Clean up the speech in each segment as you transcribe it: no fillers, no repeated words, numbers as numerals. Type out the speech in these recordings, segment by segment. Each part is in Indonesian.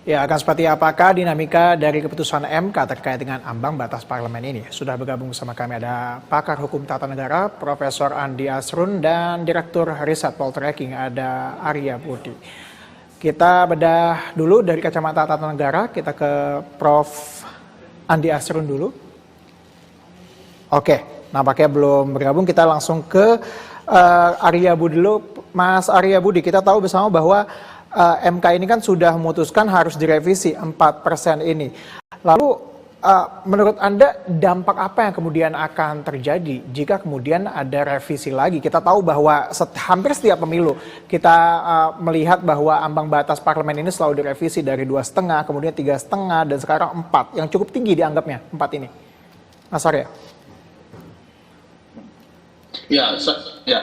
Ya, akan seperti apakah dinamika dari keputusan MK terkait dengan ambang batas parlemen ini? Sudah bergabung bersama kami ada pakar hukum tata negara, Profesor Andi Asrun, dan Direktur Riset Poltreking ada Arya Budi. Kita bedah dulu dari kacamata tata negara, kita ke Prof. Andi Asrun dulu. Oke, nampaknya belum bergabung, kita langsung ke Arya Budi dulu. Mas Arya Budi, kita tahu bersama bahwa MK ini kan sudah memutuskan harus direvisi 4% ini. Lalu menurut Anda dampak apa yang kemudian akan terjadi jika kemudian ada revisi lagi? Kita tahu bahwa hampir setiap pemilu kita melihat bahwa ambang batas parlemen ini selalu direvisi dari 2,5, kemudian 3,5, dan sekarang 4, yang cukup tinggi dianggapnya 4 ini. Mas Arya. Ya,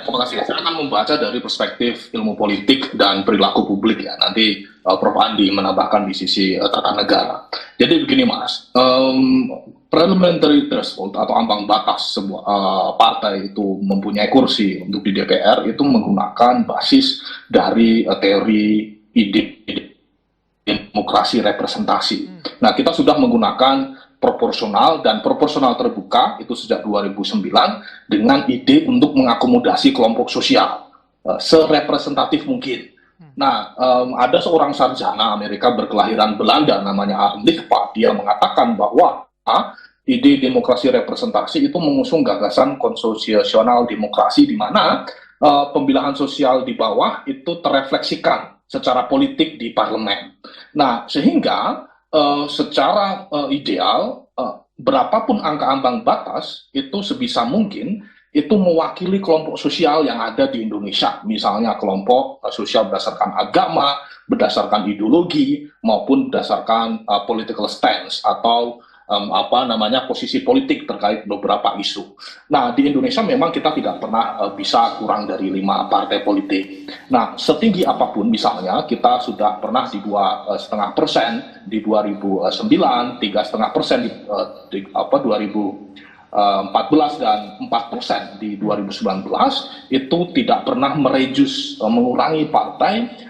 terima kasih. Saya akan membaca dari perspektif ilmu politik dan perilaku publik ya. Nanti Prof. Andi menambahkan di sisi tata negara. Jadi begini Mas, parliamentary threshold atau ambang batas sebuah partai itu mempunyai kursi untuk di DPR itu menggunakan basis dari teori ide demokrasi representasi. Nah, kita sudah menggunakan proporsional dan proporsional terbuka itu sejak 2009 dengan ide untuk mengakomodasi kelompok sosial serepresentatif mungkin. Nah, ada seorang sarjana Amerika berkelahiran Belanda namanya Aram Lichtwark, dia mengatakan bahwa ide demokrasi representasi itu mengusung gagasan konstitusional demokrasi di mana pembelahan sosial di bawah itu terefleksikan secara politik di parlemen. Nah, sehingga secara ideal, berapapun angka ambang batas itu sebisa mungkin itu mewakili kelompok sosial yang ada di Indonesia, misalnya kelompok sosial berdasarkan agama, berdasarkan ideologi, maupun berdasarkan political stance atau posisi politik terkait beberapa isu. Nah, di Indonesia memang kita tidak pernah bisa kurang dari 5 partai politik. Nah, setinggi apapun misalnya kita sudah pernah di 2,5% di 2009, 3,5% di 2014 dan 4% di 2019 itu tidak pernah mengurangi partai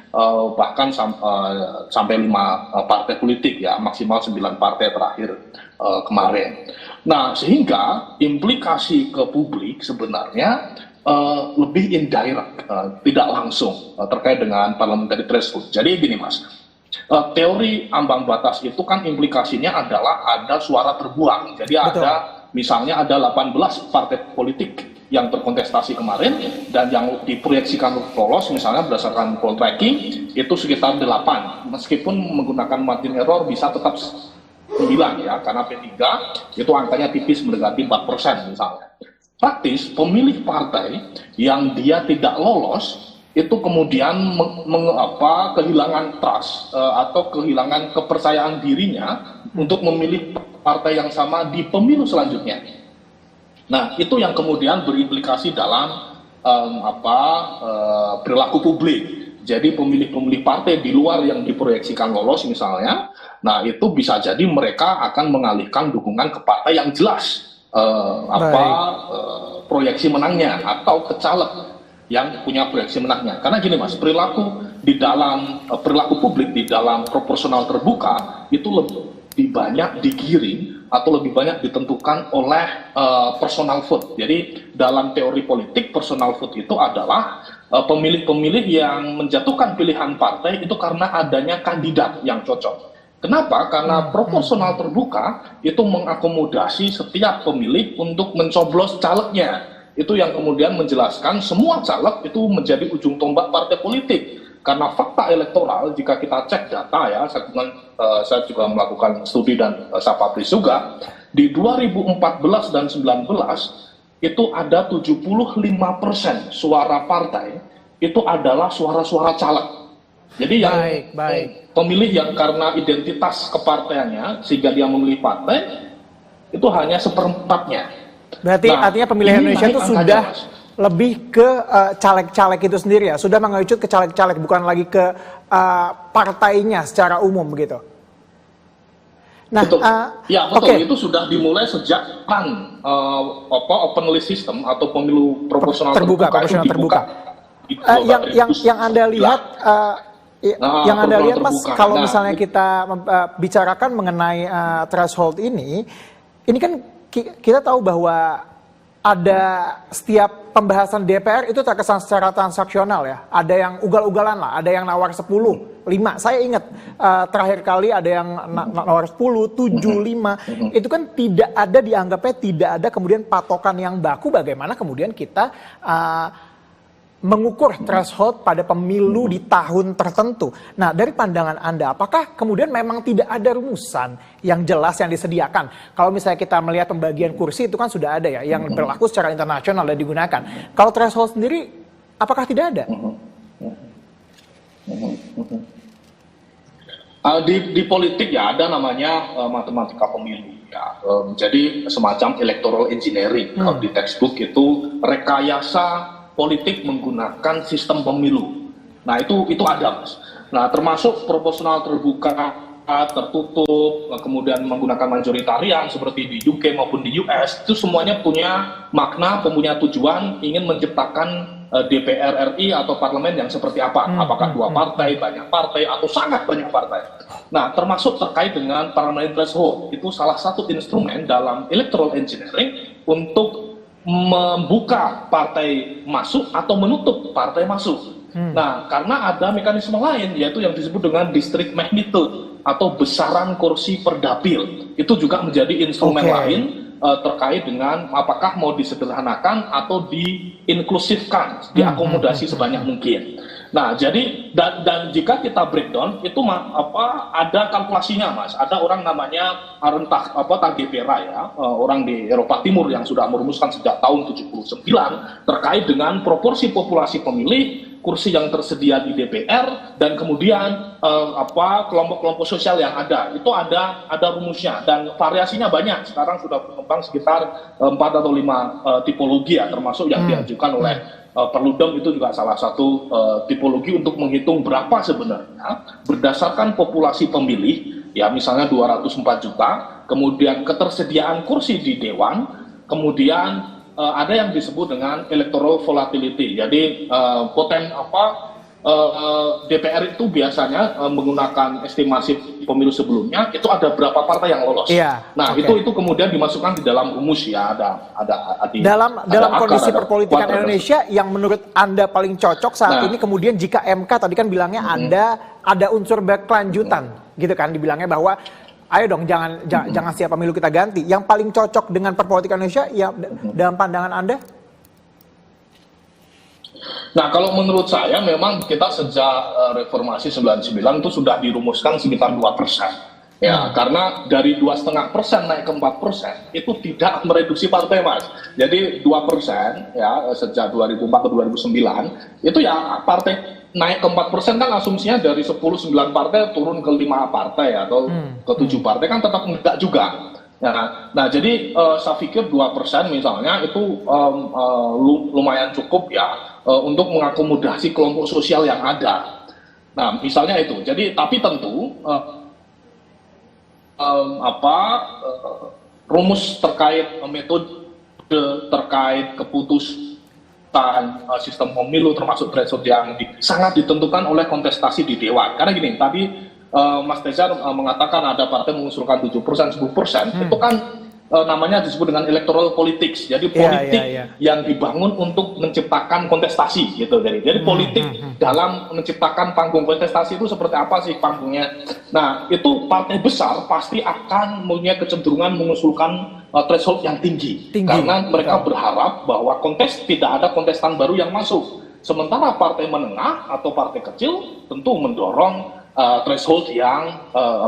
bahkan sampai 5 partai politik ya, maksimal 9 partai terakhir kemarin. Nah, sehingga implikasi ke publik sebenarnya lebih indirect, tidak langsung terkait dengan parliamentary threshold. Jadi gini Mas, teori ambang batas itu kan implikasinya adalah ada suara terbuang. Jadi misalnya ada 18 partai politik yang berkontestasi kemarin dan yang diproyeksikan lolos misalnya berdasarkan poltreking itu sekitar 8, meskipun menggunakan margin error bisa tetap 9 ya, karena P3 itu angkanya tipis mendekati 4% misalnya. Praktis pemilih partai yang dia tidak lolos itu kemudian kehilangan trust atau kehilangan kepercayaan dirinya untuk memilih partai yang sama di pemilu selanjutnya. Nah, itu yang kemudian berimplikasi dalam perilaku publik. Jadi pemilih-pemilih partai di luar yang diproyeksikan lolos misalnya, nah itu bisa jadi mereka akan mengalihkan dukungan ke partai yang jelas proyeksi menangnya atau ke caleg yang punya proyeksi menangnya. Karena gini Mas, perilaku publik di dalam proporsional terbuka itu lebih banyak digiring atau lebih banyak ditentukan oleh personal vote. Jadi dalam teori politik personal vote itu adalah pemilih-pemilih yang menjatuhkan pilihan partai itu karena adanya kandidat yang cocok. Kenapa? Karena proporsional terbuka itu mengakomodasi setiap pemilih untuk mencoblos calegnya. Itu yang kemudian menjelaskan semua caleg itu menjadi ujung tombak partai politik. Karena fakta elektoral, jika kita cek data ya, saya juga melakukan studi dan saya publish juga, di 2014 dan 2019 itu ada 75% suara partai itu adalah suara-suara caleg. Jadi yang pemilih yang karena identitas kepartaiannya sehingga dia memilih partai itu hanya 1/4-nya. Berarti artinya pemilihan Indonesia itu sudah lebih ke caleg-caleg itu sendiri ya, sudah mengerucut ke caleg-caleg, bukan lagi ke partainya secara umum begitu. Nah, betul. Betul. Itu sudah dimulai sejak open list system atau pemilu proporsional terbuka. Yang Anda lihat Yang Anda lihat Mas, terbuka. kalau misalnya kita bicarakan mengenai threshold ini kan kita tahu bahwa ada setiap pembahasan DPR itu terkesan secara transaksional ya. Ada yang ugal-ugalan lah, ada yang nawar 10, 5. Saya ingat terakhir kali ada yang nawar 10, 7, 5. Itu kan dianggapnya tidak ada kemudian patokan yang baku bagaimana kemudian kita mengukur threshold pada pemilu di tahun tertentu. Nah, dari pandangan Anda, apakah kemudian memang tidak ada rumusan yang jelas yang disediakan? Kalau misalnya kita melihat pembagian kursi itu kan sudah ada ya, yang berlaku secara internasional dan digunakan. Kalau threshold sendiri, apakah tidak ada? Di politik ya ada namanya matematika pemilu. Ya, jadi semacam electoral engineering. Kalau di textbook itu rekayasa politik menggunakan sistem pemilu. Nah itu ada Mas. Nah termasuk proporsional terbuka, tertutup, kemudian menggunakan majoritarian seperti di UK maupun di US, itu semuanya punya makna, punya tujuan ingin menciptakan DPR RI atau parlemen yang seperti apa? Apakah 2 partai, banyak partai, atau sangat banyak partai? Nah termasuk terkait dengan parliamentary threshold, itu salah satu instrumen dalam electoral engineering untuk membuka partai masuk atau menutup partai masuk. Nah, karena ada mekanisme lain yaitu yang disebut dengan district magnitude atau besaran kursi per dapil. Itu juga menjadi instrumen lain terkait dengan apakah mau disederhanakan atau diinklusifkan, diakomodasi sebanyak mungkin. Nah, jadi dan jika kita breakdown itu ada kalkulasinya Mas. Ada orang namanya Tagepera ya, orang di Eropa Timur yang sudah merumuskan sejak tahun 79 terkait dengan proporsi populasi pemilih, kursi yang tersedia di DPR dan kemudian kelompok-kelompok sosial yang ada. Itu ada rumusnya dan variasinya banyak. Sekarang sudah berkembang sekitar 4 atau 5 tipologi ya, termasuk yang diajukan oleh Perludem itu juga salah satu tipologi untuk menghitung berapa sebenarnya berdasarkan populasi pemilih, ya misalnya 204 juta, kemudian ketersediaan kursi di Dewan, kemudian ada yang disebut dengan electoral volatility, jadi DPR itu biasanya menggunakan estimasi pemilu sebelumnya itu ada berapa partai yang lolos. Nah itu kemudian dimasukkan di dalam rumus ya dalam kondisi perpolitikan Indonesia yang menurut Anda paling cocok saat ini kemudian jika MK tadi kan bilangnya ada unsur berkelanjutan gitu kan, dibilangnya bahwa ayo dong jangan siap pemilu kita ganti. Yang paling cocok dengan perpolitikan Indonesia ya dalam pandangan Anda? Nah, kalau menurut saya memang kita sejak reformasi 99 itu sudah dirumuskan sekitar 2%. Ya, karena dari 2,5% naik ke 4% itu tidak mereduksi partai Mas. Jadi 2% ya sejak 2004 ke 2009 itu ya partai naik ke 4% kan asumsinya dari 9 partai turun ke 5 partai atau ke 7 partai kan tetap enggak juga. Nah jadi saya pikir 2% misalnya itu lumayan cukup ya untuk mengakomodasi kelompok sosial yang ada. Nah misalnya itu. Jadi tapi tentu rumus terkait metode terkait keputusan sistem pemilu termasuk threshold yang sangat ditentukan oleh kontestasi di Dewan. Karena gini tadi Mas Tejar mengatakan ada partai mengusulkan 7%, 10%, itu kan namanya disebut dengan electoral politics. Jadi politik yang dibangun untuk menciptakan kontestasi gitu. Jadi politik dalam menciptakan panggung kontestasi itu seperti apa sih panggungnya? Nah, itu partai besar pasti akan punya kecenderungan mengusulkan threshold yang tinggi. Karena mereka berharap bahwa tidak ada kontestan baru yang masuk. Sementara partai menengah atau partai kecil tentu mendorong threshold yang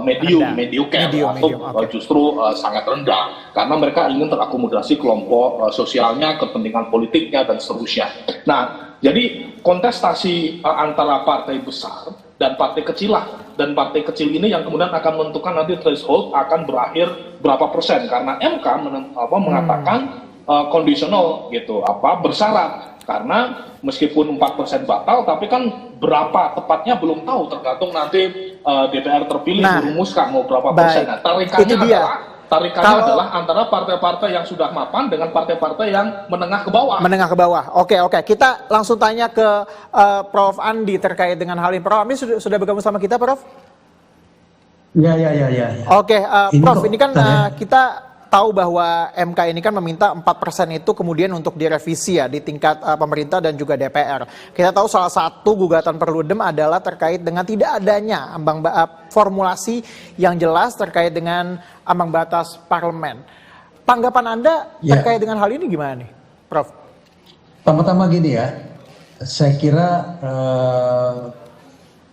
mediocre atau justru sangat rendah karena mereka ingin terakomodasi kelompok sosialnya, kepentingan politiknya dan seterusnya. Nah, jadi kontestasi antara partai besar dan partai kecil dan partai kecil ini yang kemudian akan menentukan nanti threshold akan berakhir berapa persen karena MK mengatakan kondisional gitu, bersyarat. Karena meskipun 4% batal, tapi kan berapa tepatnya belum tahu, tergantung nanti DPR terpilih merumuskan mau berapa persen. Nah, tarikannya adalah tarikannya adalah antara partai-partai yang sudah mapan dengan partai-partai yang menengah ke bawah. Menengah ke bawah. Oke. Kita langsung tanya ke Prof. Andi terkait dengan hal ini. Prof. Andi sudah bergabung sama kita, Prof? Ya. Oke, Prof, ini kan kita tahu bahwa MK ini kan meminta 4% itu kemudian untuk direvisi ya di tingkat pemerintah dan juga DPR. Kita tahu salah satu gugatan Perludem adalah terkait dengan tidak adanya formulasi yang jelas terkait dengan ambang batas parlemen. Tanggapan Anda terkait dengan hal ini gimana nih, Prof? Pertama gini ya, saya kira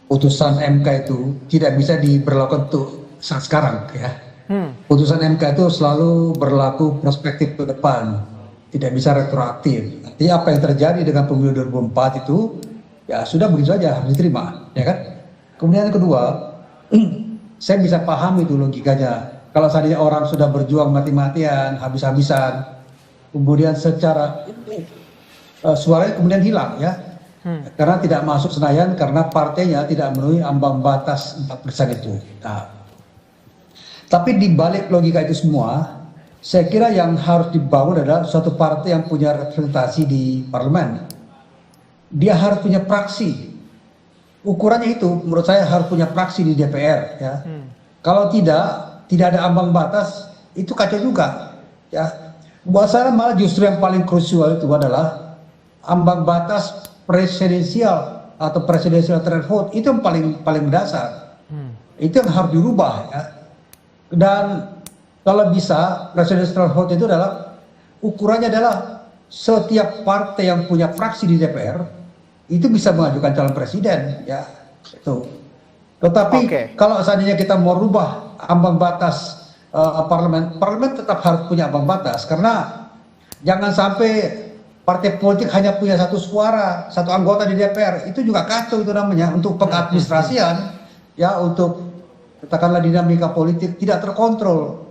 putusan MK itu tidak bisa diberlakukan untuk saat sekarang ya. Putusan MK itu selalu berlaku prospektif ke depan, tidak bisa retroaktif. Artinya apa yang terjadi dengan pemilu 2004 itu ya sudah begitu saja, harus diterima, ya kan? Kemudian yang kedua, saya bisa paham itu logikanya. Kalau seandainya orang sudah berjuang mati-matian, habis-habisan, kemudian secara suaranya kemudian hilang ya, karena tidak masuk Senayan karena partainya tidak memenuhi ambang batas 4% itu. Nah, tapi di balik logika itu semua, saya kira yang harus dibangun adalah suatu partai yang punya representasi di parlemen. Dia harus punya praksi. Ukurannya itu menurut saya harus punya praksi di DPR ya. Kalau tidak ada ambang batas, itu kacau juga ya. Buat saya malah justru yang paling krusial itu adalah ambang batas presidensial atau presidential threshold, itu yang paling mendasar. Itu yang harus dirubah ya. Dan kalau bisa presidential threshold itu adalah ukurannya adalah setiap partai yang punya fraksi di DPR itu bisa mengajukan calon presiden ya itu. Tetapi kalau seandainya kita mau rubah ambang batas parlemen tetap harus punya ambang batas, karena jangan sampai partai politik hanya punya satu suara, satu anggota di DPR, itu juga kacau itu namanya untuk pengadministrasian ya, untuk katakanlah dinamika politik tidak terkontrol.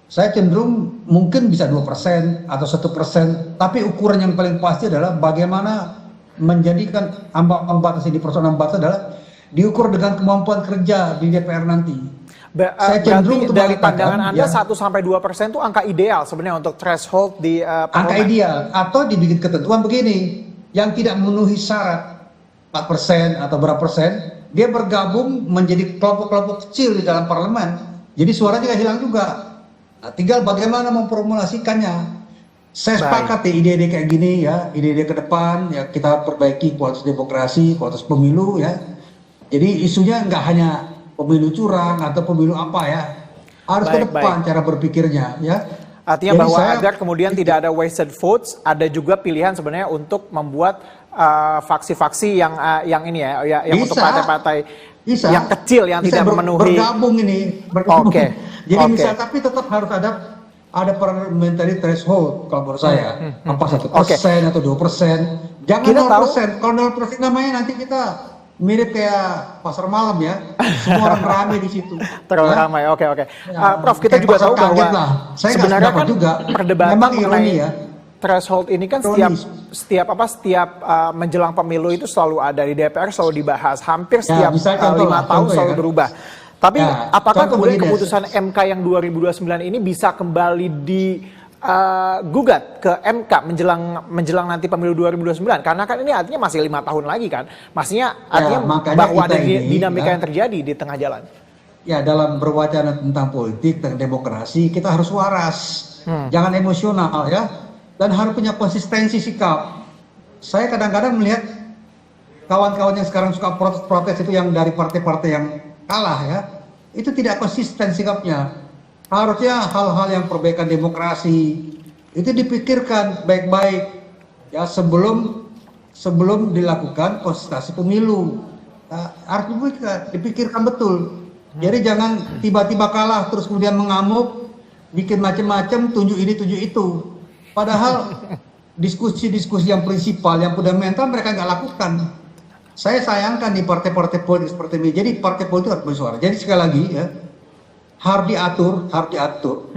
Saya cenderung mungkin bisa 2% atau 1%, tapi ukuran yang paling pasti adalah bagaimana menjadikan ambang batas ini, persoalan ambang batas adalah diukur dengan kemampuan kerja di DPR nanti. Saya cenderung dari pandangan Anda 1-2% itu angka ideal sebenarnya untuk threshold di angka ideal, atau dibikin ketentuan begini, yang tidak memenuhi syarat 4% atau berapa persen, dia bergabung menjadi kelompok-kelompok kecil di dalam parlemen, jadi suaranya tidak hilang juga. Nah, tinggal bagaimana mempromosikannya. Saya sepakat ya ide-ide kayak gini ya, ide-ide ke depan ya, kita perbaiki kualitas demokrasi, kualitas pemilu ya. Jadi isunya nggak hanya pemilu curang atau pemilu apa ya, harus ke depan cara berpikirnya ya. Artinya jadi bahwa agar kemudian tidak ada wasted votes, ada juga pilihan sebenarnya untuk membuat faksi-faksi yang ini ya, yang untuk partai-partai yang kecil yang tidak memenuhi. Bergabung ini. Jadi bisa, tapi tetap harus ada parliamentary threshold kalau menurut saya. Apa 1% atau 2%? Jangan 0%. Kalau 0% namanya nanti kita mirip kayak pasar malam ya, semua orang ramai di situ. Terlalu ramai, oke. Prof, kita juga tahu bahwa sebenarnya kan perdebatan mengenai threshold ini kan setiap menjelang pemilu itu selalu ada di DPR, selalu dibahas, hampir setiap 5 tahun selalu berubah. Tapi apakah kemudian keputusan MK yang 2029 ini bisa kembali digugat ke MK menjelang nanti pemilu 2029? Karena kan ini artinya masih 5 tahun lagi kan, maksudnya artinya bahwa ada dinamika yang terjadi di tengah jalan. Ya, dalam berwacana tentang politik dan demokrasi kita harus waras, jangan emosional ya, dan harus punya konsistensi sikap. Saya kadang-kadang melihat kawan-kawan yang sekarang suka protes itu yang dari partai-partai yang kalah ya, itu tidak konsisten sikapnya. Harusnya hal-hal yang perbaikan demokrasi itu dipikirkan baik-baik ya sebelum dilakukan konsultasi pemilu. Harus dipikirkan betul. Jadi jangan tiba-tiba kalah terus kemudian mengamuk, bikin macam-macam, tunjuk ini tunjuk itu. Padahal diskusi-diskusi yang prinsipal, yang fundamental mereka nggak lakukan. Saya sayangkan di partai-partai politik seperti ini. Jadi partai politik harus bersuara. Jadi sekali lagi ya, harus diatur.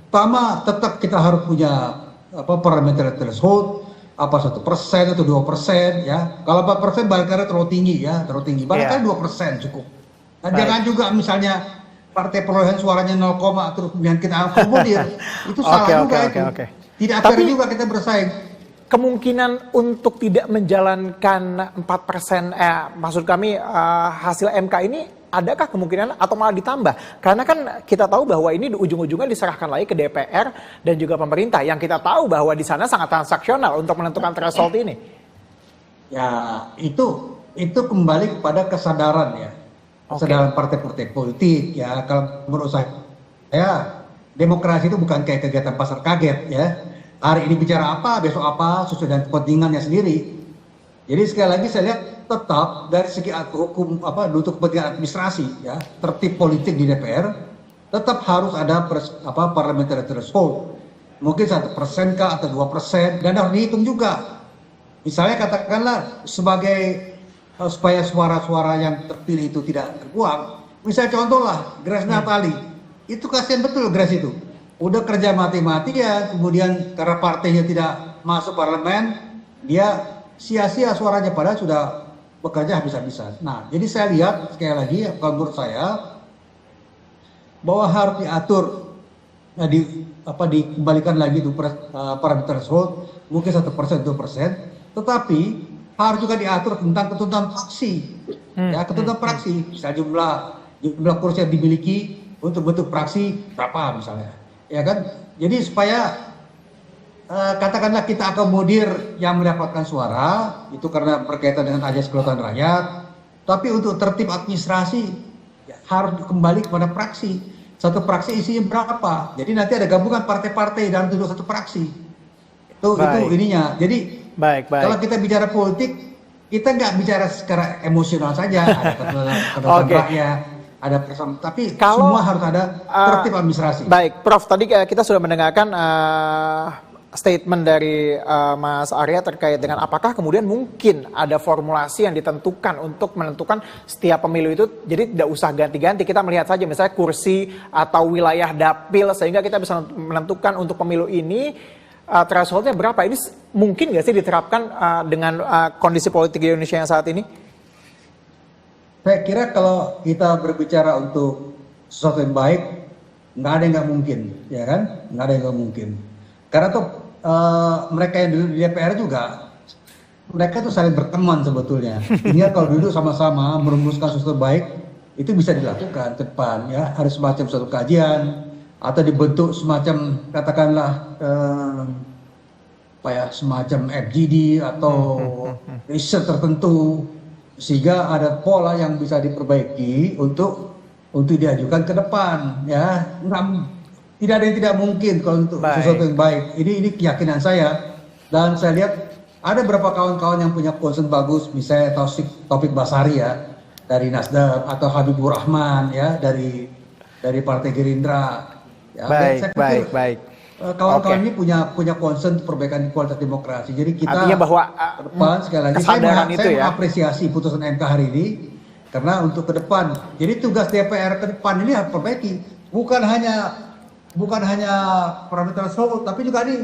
Pertama, tetap kita harus punya parliamentary threshold, 1% atau 2% ya. Kalau 4% barangkali terlalu tinggi ya, barangkali 2% cukup. Nah, jangan juga misalnya partai perolehan suaranya 0, terus kemudian kita akomodir, itu salah juga itu. Tidak fair juga kita bersaing. Kemungkinan untuk tidak menjalankan 4%, maksud kami hasil MK ini, adakah kemungkinan atau malah ditambah? Karena kan kita tahu bahwa ini ujung-ujungnya diserahkan lagi ke DPR dan juga pemerintah, yang kita tahu bahwa di sana sangat transaksional untuk menentukan threshold ini. Ya, itu kembali kepada kesadaran ya. Kesadaran partai-partai politik ya. Kalau menurut saya demokrasi itu bukan kayak kegiatan pasar kaget ya. Hari ini bicara apa, besok apa, sesuai dengan kepentingannya sendiri. Jadi sekali lagi saya lihat tetap dari segi hukum untuk kepentingan administrasi ya, tertib politik di DPR tetap harus ada parliamentary threshold. Mungkin 1% kah atau 2%, dan harus dihitung juga. Misalnya katakanlah sebagai supaya suara-suara yang terpilih itu tidak terbuang. Misalnya contohlah Grace Natali, itu kasihan betul Grace itu. Udah kerja mati-matian, kemudian karena partainya tidak masuk parlemen, dia sia-sia suaranya padahal sudah bekerja habis-habisan. Nah, jadi saya lihat sekali lagi, kalau menurut saya bahwa harus diatur, dikembalikan lagi itu parameter threshold, mungkin 1%, 2%, tetapi harus juga diatur tentang ketentuan fraksi, ya ketentuan fraksi, misalnya jumlah kursi yang dimiliki untuk bentuk fraksi berapa misalnya. Ya kan, jadi supaya katakanlah kita akomodir yang mendapatkan suara itu karena berkaitan dengan ajas kedaulatan rakyat, tapi untuk tertib administrasi ya, harus kembali kepada fraksi. Satu fraksi isinya berapa? Jadi nanti ada gabungan partai-partai dalam tujuh satu fraksi. Itu ininya. Jadi kalau kita bicara politik, kita nggak bicara secara emosional saja. Ada kedaulatan rakyat. Ada persoalan, tapi semua harus ada tertib administrasi. Baik, Prof. Tadi kita sudah mendengarkan statement dari Mas Arya terkait dengan apakah kemudian mungkin ada formulasi yang ditentukan untuk menentukan setiap pemilu itu, jadi tidak usah ganti-ganti. Kita melihat saja misalnya kursi atau wilayah dapil sehingga kita bisa menentukan untuk pemilu ini thresholdnya berapa. Ini mungkin nggak sih diterapkan dengan kondisi politik di Indonesia yang saat ini? Saya kira kalau kita berbicara untuk sesuatu yang baik, nggak ada yang nggak mungkin, ya kan? Nggak ada yang nggak mungkin. Karena tuh mereka yang duduk di DPR juga, mereka tuh saling berteman sebetulnya. Sehingga kalau duduk sama-sama merumuskan sesuatu baik, itu bisa dilakukan ke depan, ya. Harus semacam suatu kajian atau dibentuk semacam katakanlah semacam FGD atau riset tertentu. Sehingga ada pola yang bisa diperbaiki untuk diajukan ke depan, ya. Tidak ada yang tidak mungkin kalau untuk sesuatu yang baik. Ini keyakinan saya, dan saya lihat ada beberapa kawan-kawan yang punya concern bagus, misalnya Taufik Basari ya dari Nasdem, atau Habibur Rahman ya dari Partai Gerindra. Ya, baik. Kawan-kawan ini punya concern perbaikan kualitas demokrasi. Jadi kita artinya bahwa ke depan sekali lagi saya mengapresiasi putusan MK hari ini karena untuk ke depan. Jadi tugas DPR ke depan ini harus perbaiki. Bukan hanya parameter threshold, tapi juga ini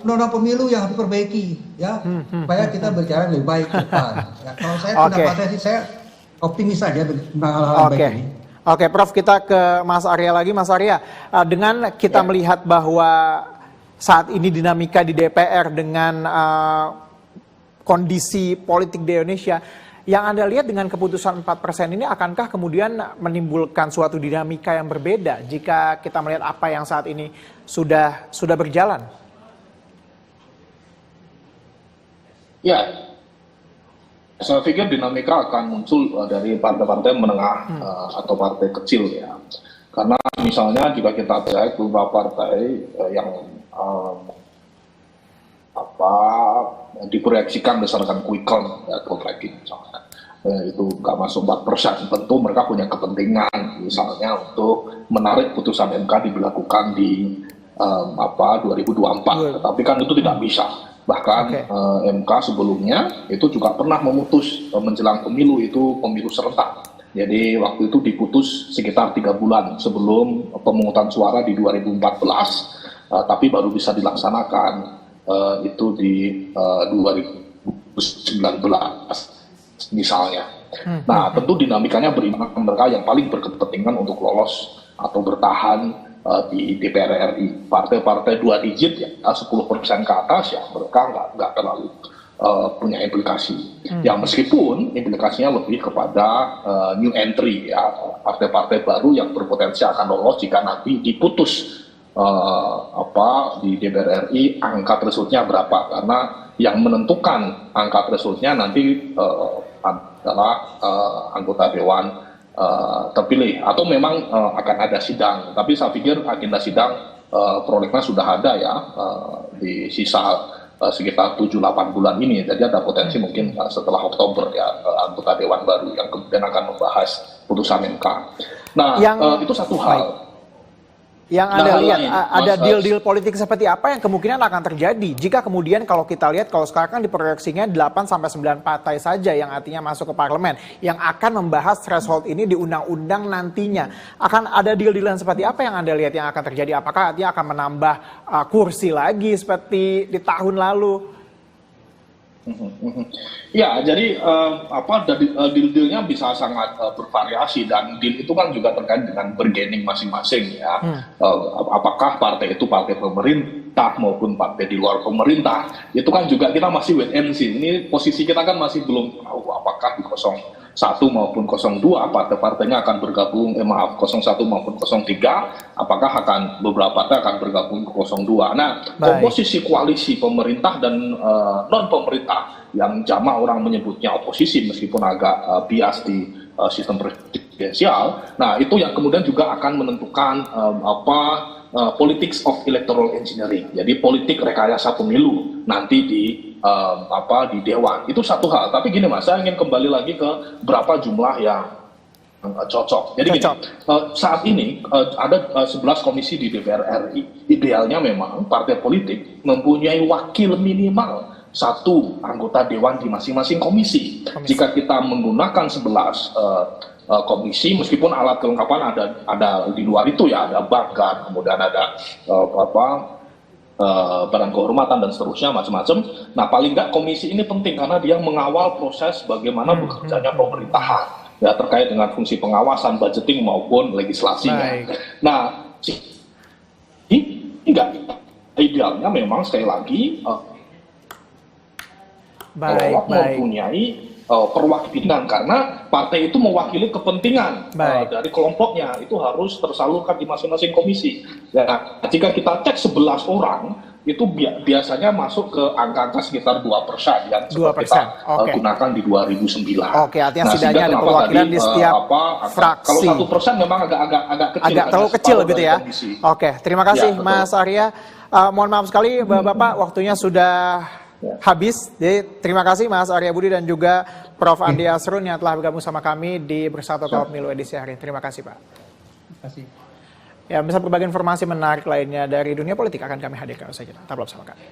undang-undang pemilu yang harus diperbaiki, ya, supaya kita berjalan lebih baik ke depan. Ya, kalau saya pendapat saya sih, saya optimis saja tentang hal-hal baik ini. Oke, Prof, kita ke Mas Arya lagi. Mas Arya, dengan kita melihat bahwa saat ini dinamika di DPR dengan kondisi politik di Indonesia, yang Anda lihat dengan keputusan 4% ini, akankah kemudian menimbulkan suatu dinamika yang berbeda jika kita melihat apa yang saat ini sudah berjalan? Ya, saya pikir dinamika akan muncul dari partai-partai menengah atau partai kecil ya. Karena misalnya jika kita cek beberapa partai yang diproyeksikan berdasarkan quick count atau tracking misalnya, itu nggak masuk 4%, tentu mereka punya kepentingan misalnya untuk menarik putusan MK diberlakukan di 2024. Tapi kan itu tidak bisa. Bahkan MK sebelumnya itu juga pernah memutus menjelang pemilu itu pemilu serentak. Jadi waktu itu diputus sekitar 3 bulan sebelum pemungutan suara di 2014, tapi baru bisa dilaksanakan itu di 2019 misalnya. Nah, tentu dinamikanya berimbang mereka yang paling berkepentingan untuk lolos atau bertahan di DPR RI. Partai-partai 2 digit ya, 10% ke atas ya, mereka nggak terlalu punya implikasi. Ya meskipun implikasinya lebih kepada new entry ya, partai-partai baru yang berpotensi akan lolos jika nanti diputus di DPR RI angka thresholdnya berapa, karena yang menentukan angka thresholdnya nanti adalah anggota dewan terpilih, atau memang akan ada sidang. Tapi saya pikir agenda sidang prolegnas sudah ada ya di sisa sekitar 7-8 bulan ini, jadi ada potensi mungkin setelah Oktober ya anggota dewan baru yang kemudian akan membahas putusan MK. Nah, itu satu hal. Yang Anda lihat, ada deal-deal politik seperti apa yang kemungkinan akan terjadi jika kemudian kalau kita lihat, kalau sekarang kan diproyeksinya 8-9 partai saja yang artinya masuk ke parlemen, yang akan membahas threshold ini di undang-undang nantinya. Akan ada deal-dealan seperti apa yang Anda lihat yang akan terjadi? Apakah artinya akan menambah kursi lagi seperti di tahun lalu? Ya, jadi deal-dealnya bisa sangat bervariasi, dan deal itu kan juga terkait dengan bargaining masing-masing ya. Apakah partai itu partai pemerintah maupun partai di luar pemerintah, itu kan juga kita masih wait and see. Ini posisi kita kan masih belum tahu apakah di 01 maupun 02 partai-partainya akan bergabung, 01 maupun 03, apakah beberapa partai akan bergabung ke 02. Nah, komposisi koalisi pemerintah dan non pemerintah yang jamak orang menyebutnya oposisi meskipun agak bias di sistem presidensial. Nah, itu yang kemudian juga akan menentukan politics of electoral engineering. Jadi politik rekayasa pemilu nanti di dewan. Itu satu hal. Tapi gini Mas, saya ingin kembali lagi ke berapa jumlah yang cocok. Jadi gini, saat ini ada 11 komisi di DPR RI. Idealnya memang partai politik mempunyai wakil minimal 1 anggota dewan di masing-masing komisi. Jika kita menggunakan 11 komisi, meskipun alat kelengkapan ada di luar itu ya, ada bagan, kemudian ada badan kehormatan dan seterusnya macam-macam. Nah, paling nggak komisi ini penting karena dia mengawal proses bagaimana bekerjanya pemerintahan ya, terkait dengan fungsi pengawasan, budgeting maupun legislasinya. Nah, idealnya memang sekali lagi mempunyai perwakilan, karena partai itu mewakili kepentingan dari kelompoknya, itu harus tersalurkan di masing-masing komisi. Nah, jika kita cek 11 orang itu biasanya masuk ke angka-angka sekitar 2% yang kita gunakan di 2009. Oke, artinya setidaknya ada perwakilan di setiap fraksi. Kalau 1% memang agak kecil. Agak terlalu kecil gitu ya. Oke, terima kasih ya, Mas Arya. Mohon maaf sekali Bapak-Bapak, waktunya sudah habis. Jadi terima kasih Mas Arya Budi dan juga Prof. Andi Asrun yang telah bergabung sama kami di Bersatu Kawal Pemilu edisi hari ini. Terima kasih Pak. Terima kasih. Ya, bisa berbagai informasi menarik lainnya dari dunia politik akan kami hadirkan saja. Tetaplah bersama kami.